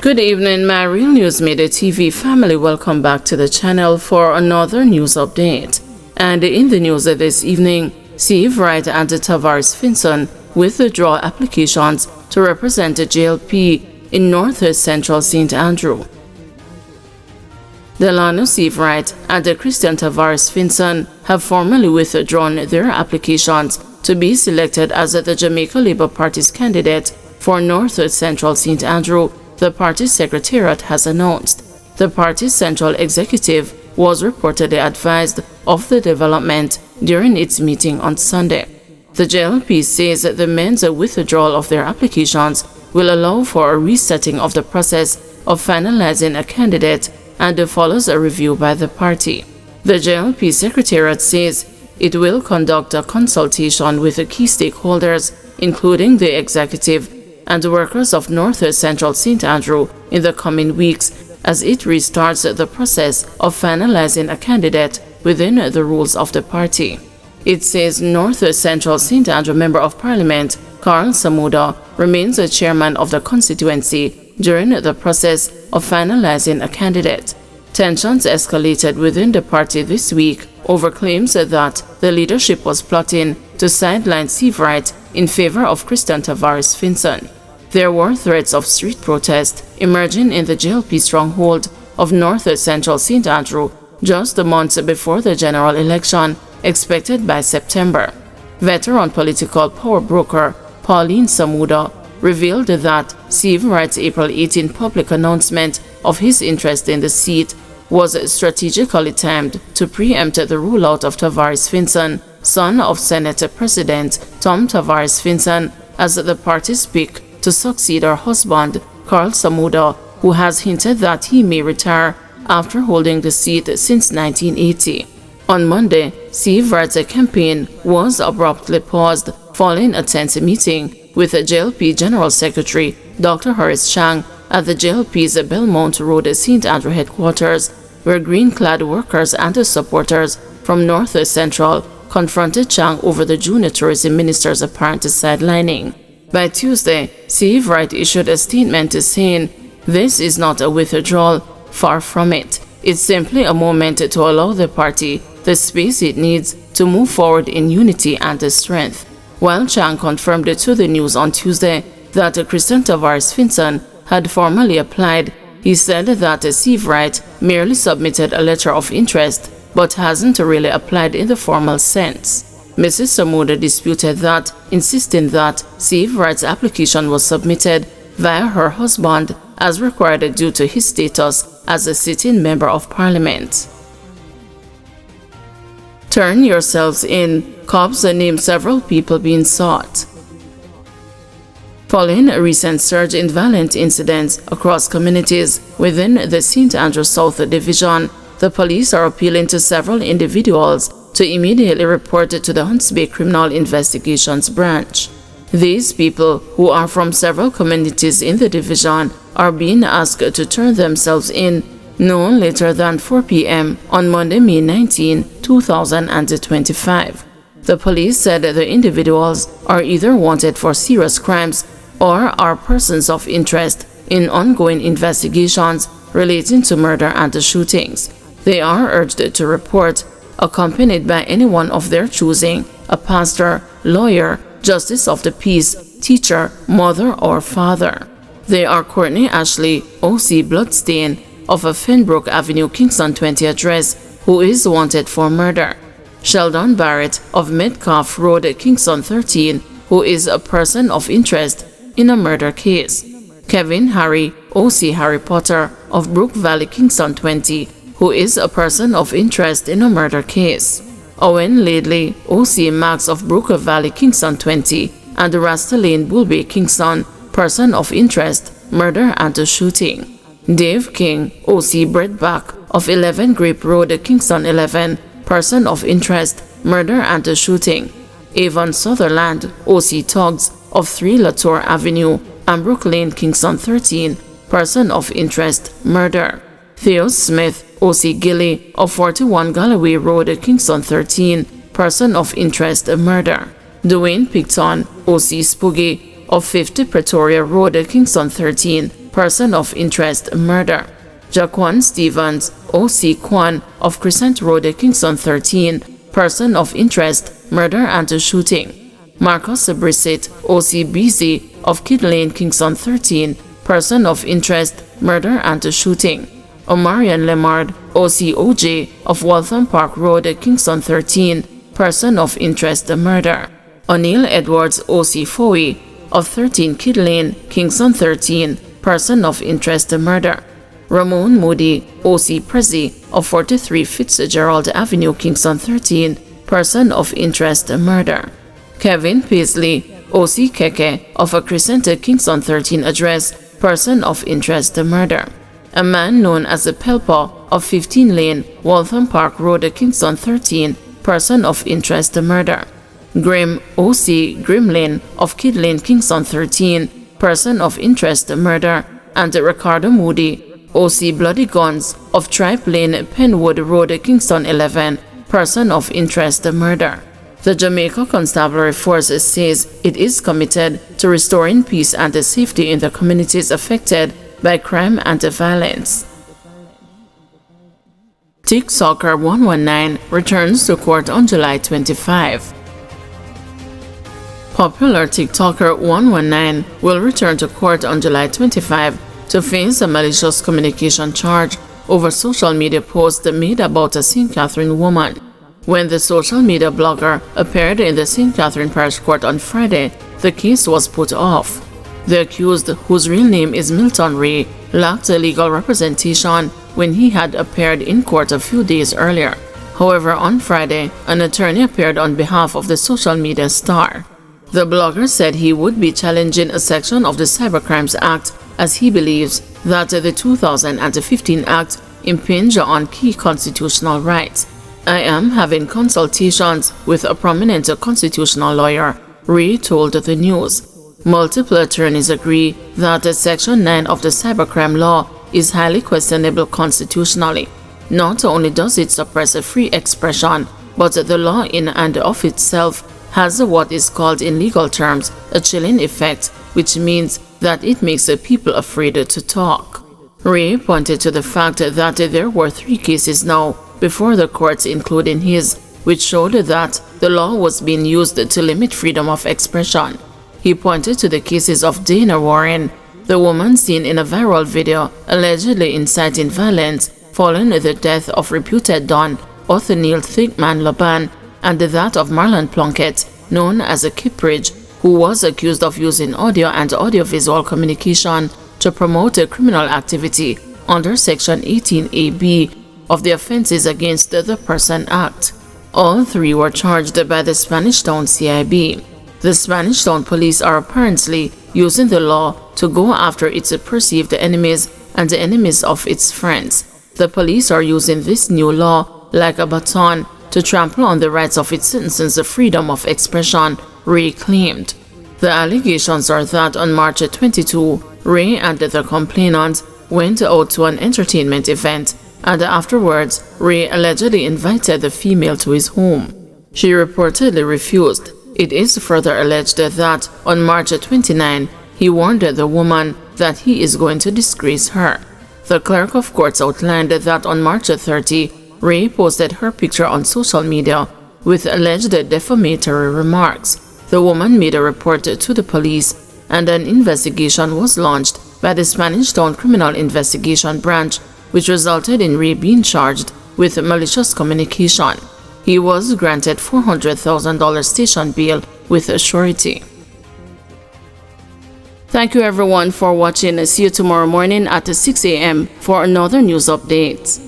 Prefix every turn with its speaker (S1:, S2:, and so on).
S1: Good evening, my Real News Midday TV family. Welcome back to the channel for another news update. And in the news this evening, Steve Wright and Tavares Finson withdraw applications to represent the JLP in North Central St. Andrew. Delano Steve Wright and Christian Tavares Finson have formally withdrawn their applications to be selected as the Jamaica Labour Party's candidate for North Central St. Andrew, the party's secretariat has announced. The party's central executive was reportedly advised of the development during its meeting on Sunday. The JLP says that the men's withdrawal of their applications will allow for a resetting of the process of finalizing a candidate and follows a review by the party. The JLP secretariat says it will conduct a consultation with the key stakeholders, including the executive and workers of North Central St. Andrew in the coming weeks as it restarts the process of finalizing a candidate within the rules of the party. It says North Central St. Andrew Member of Parliament Carl Samuda remains the chairman of the constituency during the process of finalizing a candidate. Tensions escalated within the party this week over claims that the leadership was plotting to sideline Steve Wright in favor of Christian Tavares Finson. There were threats of street protest emerging in the JLP stronghold of North Central St. Andrew just months before the general election expected by September. Veteran political power broker Pauline Samuda revealed that Steve Wright's April 18 public announcement of his interest in the seat was strategically timed to preempt the rollout of Tavares Finson, son of Senate President Tom Tavares Finson, as the party's pick to succeed her husband, Carl Samuda, who has hinted that he may retire after holding the seat since 1980. On Monday, Steve Wright's campaign was abruptly paused following a tense meeting with JLP General Secretary Dr. Horace Chang at the JLP's Belmont Road St. Andrew headquarters, where green-clad workers and supporters from North Central confronted Chang over the junior tourism minister's apparent sidelining. By Tuesday, Steve Wright issued a statement saying, "This is not a withdrawal, far from it. It's simply a moment to allow the party the space it needs to move forward in unity and strength." While Chang confirmed to the news on Tuesday that Christian Tavares Finson had formally applied, he said that Steve Wright merely submitted a letter of interest but hasn't really applied in the formal sense. Mrs. Samuda disputed that, insisting that Steve Wright's application was submitted via her husband as required due to his status as a sitting member of parliament. Turn yourselves in. Cops name several people being sought. Following a recent surge in violent incidents across communities within the St. Andrew South Division, the police are appealing to several individuals to immediately report to the Hunts Bay Criminal Investigations Branch. These people, who are from several communities in the division, are being asked to turn themselves in no later than 4 p.m. on Monday, May 19, 2025. The police said the individuals are either wanted for serious crimes or are persons of interest in ongoing investigations relating to murder and shootings. They are urged to report, accompanied by anyone of their choosing, a pastor, lawyer, justice of the peace, teacher, mother, or father. They are Courtney Ashley, O.C. Bloodstain, of a Fenbrook Avenue, Kingston 20 address, who is wanted for murder. Sheldon Barrett, of Metcalf Road, Kingston 13, who is a person of interest in a murder case. Kevin Harry, O.C. Harry Potter, of Brook Valley, Kingston 20, who is a person of interest in a murder case. Owen Laidley, O.C. Max of Brook Valley, Kingston 20, and Rasta Lane, Bullbay, Kingston, person of interest, murder and shooting. Dave King, O.C. Breadback, of 11 Grape Road, Kingston 11, person of interest, murder and shooting. Avon Sutherland, O.C. Tuggs, of 3 Latour Avenue, Ambrook Lane, Kingston 13, person of interest, murder. Theo Smith, O.C. Gilly, of 41 Galloway Road, Kingston 13, person of interest, murder. Dwayne Picton, O.C. Spoogie, of 50 Pretoria Road, Kingston 13, person of interest, murder. Jaquan Stevens, OC Kwan of Crescent Road, Kingston 13, person of interest, murder and shooting. Marcus Brissett, OC BZ of Kid Lane, Kingston 13, person of interest, murder and shooting. Omarion Lemard, OC OJ of Waltham Park Road, Kingston 13, person of interest, murder. O'Neill Edwards, OC Foey of 13 Kid Lane, Kingston 13, person of interest, murder. Ramon Moody, OC Prezi of 43 Fitzgerald Avenue, Kingston 13, person of interest, murder. Kevin Paisley, OC Keke of a Crescent Kingston 13 address, person of interest, murder. A man known as the Pelpa of 15 Lane, Waltham Park Road, Kingston 13, person of interest, murder. Grim, OC Grimlane of Kid Lane, Kingston 13, person of interest, murder. And Ricardo Moody, OC Bloody Guns of Tripe Lane, Penwood Road, Kingston 11, person of interest, murder. The Jamaica Constabulary Force says it is committed to restoring peace and safety in the communities affected by crime and violence. TikToker 119 returns to court on July 25. Popular TikToker 119 will return to court on July 25 to face a malicious communication charge over social media posts made about a St. Catherine woman. When the social media blogger appeared in the St. Catherine Parish Court on Friday, the case was put off. The accused, whose real name is Milton Ray, lacked legal representation when he had appeared in court a few days earlier. However, on Friday, an attorney appeared on behalf of the social media star. The blogger said he would be challenging a section of the Cybercrimes Act as he believes that the 2015 Act impinges on key constitutional rights. I am having consultations with a prominent constitutional lawyer, Ray told the news. Multiple attorneys agree that Section 9 of the cybercrime law is highly questionable constitutionally. Not only does it suppress free expression, but the law in and of itself has what is called in legal terms a chilling effect, which means that it makes people afraid to talk. Ray pointed to the fact that there were 3 cases now before the courts, including his, which showed that the law was being used to limit freedom of expression. He pointed to the cases of Dana Warren, the woman seen in a viral video allegedly inciting violence following the death of reputed Don Othniel Thickman Laban, and that of Marlon Plunkett, known as a Kippridge, who was accused of using audio and audiovisual communication to promote a criminal activity under Section 18AB of the Offences Against the Person Act. All 3 were charged by the Spanish Town CIB. The Spanish Town police are apparently using the law to go after its perceived enemies and the enemies of its friends. The police are using this new law like a baton to trample on the rights of its citizens' freedom of expression, Ray claimed. The allegations are that on March 22, Ray and the complainant went out to an entertainment event, and afterwards, Ray allegedly invited the female to his home. She reportedly refused. It is further alleged that on March 29, he warned the woman that he is going to disgrace her. The clerk of courts outlined that on March 30, Ray posted her picture on social media with alleged defamatory remarks. The woman made a report to the police, and an investigation was launched by the Spanish Town Criminal Investigation Branch, which resulted in Ray being charged with malicious communication. He was granted $400,000 station bail with a surety. Thank you everyone for watching. See you tomorrow morning at 6 a.m. for another news update.